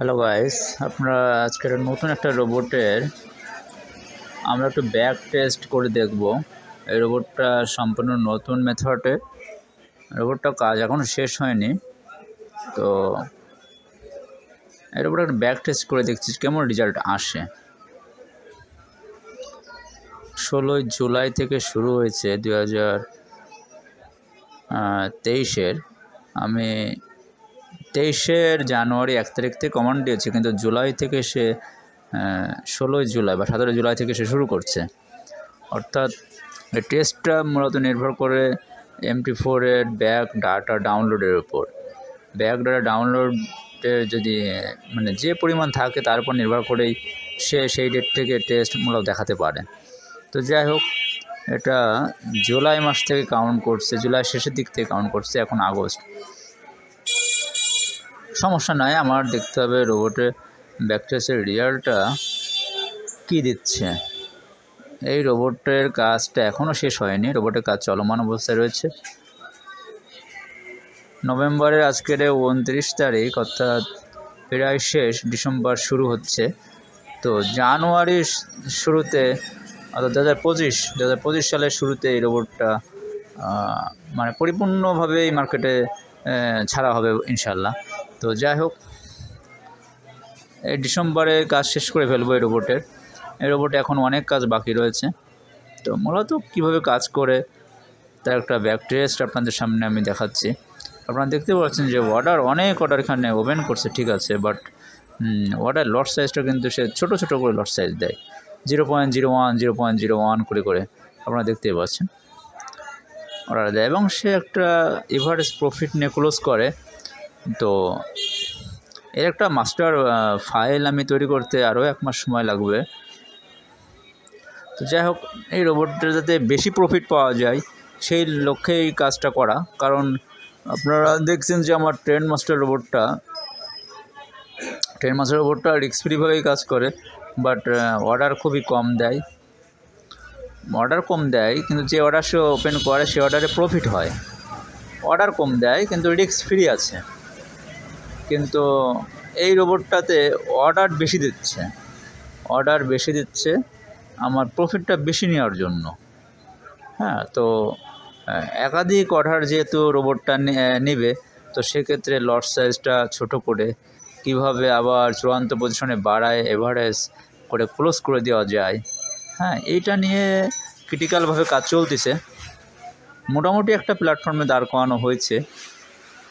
Hello guys, আপনারা আজকের নতুন একটা রোবটের আমরা একটু ব্যাক টেস্ট করে দেখব। এই রোবটটা সম্পূর্ণ নতুন মেথডে, রোবটটা কাজ এখনও শেষ হয়নি। তো এই রোবটটা একটা ব্যাক টেস্ট করে দেখছি কেমন রেজাল্ট আসে। 16 জুলাই থেকে শুরু হয়েছে 2023-এর। আমি 23 জানুয়ারি 1 তারিখ থেকে কমান্ড দিয়েছি, কিন্তু জুলাই থেকে সে 16 জুলাই বা 17 জুলাই থেকে সে শুরু করছে। অর্থাৎ এই টেস্টটা মূলত নির্ভর করে MT4-এর ব্যাক ডাটা ডাউনলোডের উপর। ব্যাক ডাটা ডাউনলোডের যদি মানে যে পরিমাণ থাকে তার উপর নির্ভর করেই সে সেই ডেট থেকে টেস্ট মূলত দেখাতে পারে। তো যাই হোক, এটা জুলাই মাস থেকে কাউন্ট করছে, জুলাই শেষের দিক থেকে কাউন্ট করছে, এখন আগস্ট। সমস্যা নাই, আমার দেখতে হবে রোবটের ব্যাক টেস্টের রেজাল্টটা কী দিচ্ছে। এই রোবটের কাজটা এখনও শেষ হয়নি, রোবটের কাজ চলমান অবস্থায় রয়েছে। নভেম্বরের আজকের 29 তারিখ, অর্থাৎ প্রায় শেষ, ডিসেম্বর শুরু হচ্ছে। তো জানুয়ারির শুরুতে, অর্থাৎ 2025 সালের শুরুতে এই রোবটটা মানে পরিপূর্ণভাবে এই মার্কেটে ছাড়া হবে ইনশাল্লাহ। তো যাই হোক, এই ডিসেম্বরে কাজ শেষ করে ফেলবো এই রোবটের। এই রোবটে এখন অনেক কাজ বাকি রয়েছে। তো মূলত কীভাবে কাজ করে তার একটা ব্যাক টেস্ট আপনাদের সামনে আমি দেখাচ্ছি। আপনারা দেখতে পাচ্ছেন যে অনেক অর্ডার এখানে ওপেন করছে, ঠিক আছে, বাট অর্ডার লট সাইজটা কিন্তু সে ছোটো ছোটো করে লট সাইজ দেয়, 0.01 0.01 করে আপনারা দেখতেই পাচ্ছেন অর্ডার দেয়, এবং সে একটা এভারেজ প্রফিট নিয়ে ক্লোজ করে। তো এর একটা মাস্টার ফাইল আমি তৈরি করতে আরও 1 মাস সময় লাগবে। তো যাই হোক, এই রোবটটা যাতে বেশি প্রফিট পাওয়া যায় সেই লক্ষ্যে এই কাজটা করা। কারণ আপনারা দেখছেন যে আমার ট্রেন মাস্টার রোবটটা রিস্ক ফ্রিভাবেই কাজ করে, বাট অর্ডার খুবই কম দেয়। কিন্তু যে অর্ডার সে ওপেন করে সে অর্ডারে প্রফিট হয়। অর্ডার কম দেয় কিন্তু রিস্ক ফ্রি আছে। কিন্তু এই রোবটটাতে অর্ডার বেশি দিচ্ছে আমার প্রফিটটা বেশি নেওয়ার জন্য। হ্যাঁ, তো একাধিক অর্ডার যেহেতু রোবটটা নেবে, তো সেক্ষেত্রে লট সাইজটা ছোট করে কিভাবে আবার চূড়ান্ত পজিশনে বাড়ায় এভারেজ করে ক্লোজ করে দেওয়া যায়, হ্যাঁ, এইটা নিয়ে ক্রিটিক্যালভাবে কাজ চলতেছে। মোটামুটি একটা প্ল্যাটফর্মে দাঁড় করানো হয়েছে,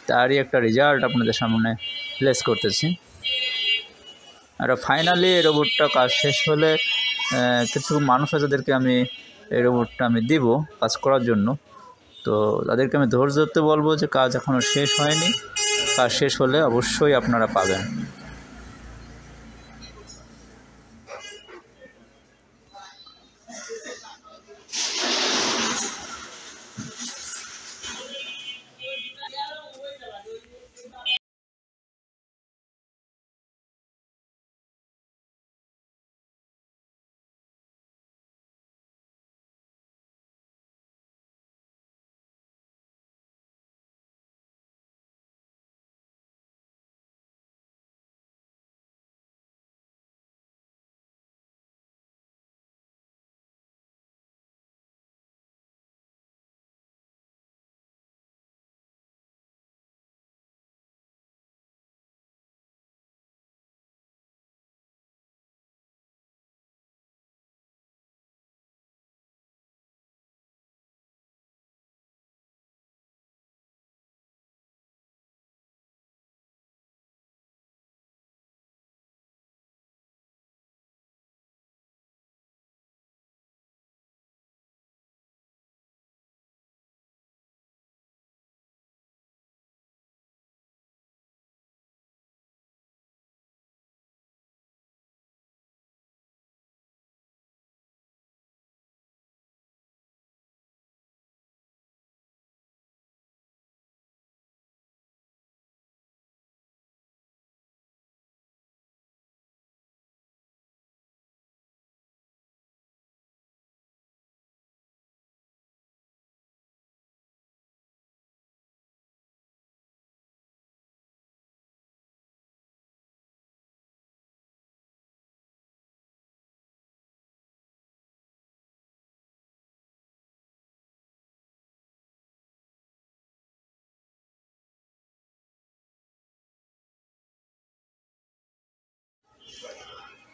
তারই একটা রেজাল্ট আপনাদের সামনে প্লেস করতেছি। আর ফাইনালি এই রোবটটা কাজ শেষ হলে কিছু মানুষ আছে যাদেরকে আমি এই রোবটটা দিব কাজ করার জন্য। তো তাদেরকে আমি ধৈর্য ধরতে বলবো যে কাজ এখনও শেষ হয়নি, কাজ শেষ হলে অবশ্যই আপনারা পাবেন।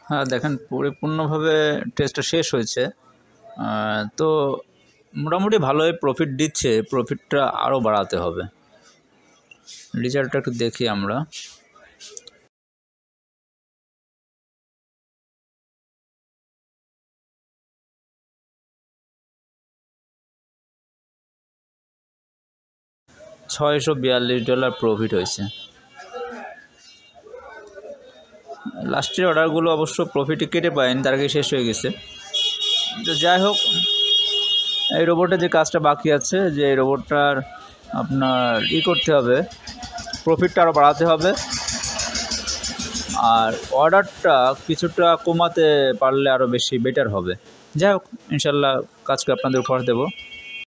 হ্যাঁ দেখেন পরিপূর্ণভাবে টেস্টটা শেষ হয়েছে, তো মোটামুটি ভালোই প্রফিট দিচ্ছে, প্রফিটটা আরও বাড়াতে হবে। রেজাল্টটা একটু দেখি আমরা। $642 প্রফিট হয়েছে। লাস্টের অর্ডারগুলো অবশ্য প্রফিটে কেটে পায়নি, তার আগে শেষ হয়ে গেছে। তো যাই হোক, এই রোবটের যে কাজটা বাকি আছে, যে এই রোবটটার আপনার করতে হবে, প্রফিটটা আরও বাড়াতে হবে, আর অর্ডারটা কিছুটা কমাতে পারলে আরও বেশি বেটার হবে। যাই হোক, ইনশাল্লাহ কাজকে আপনাদের উপহার দেবো।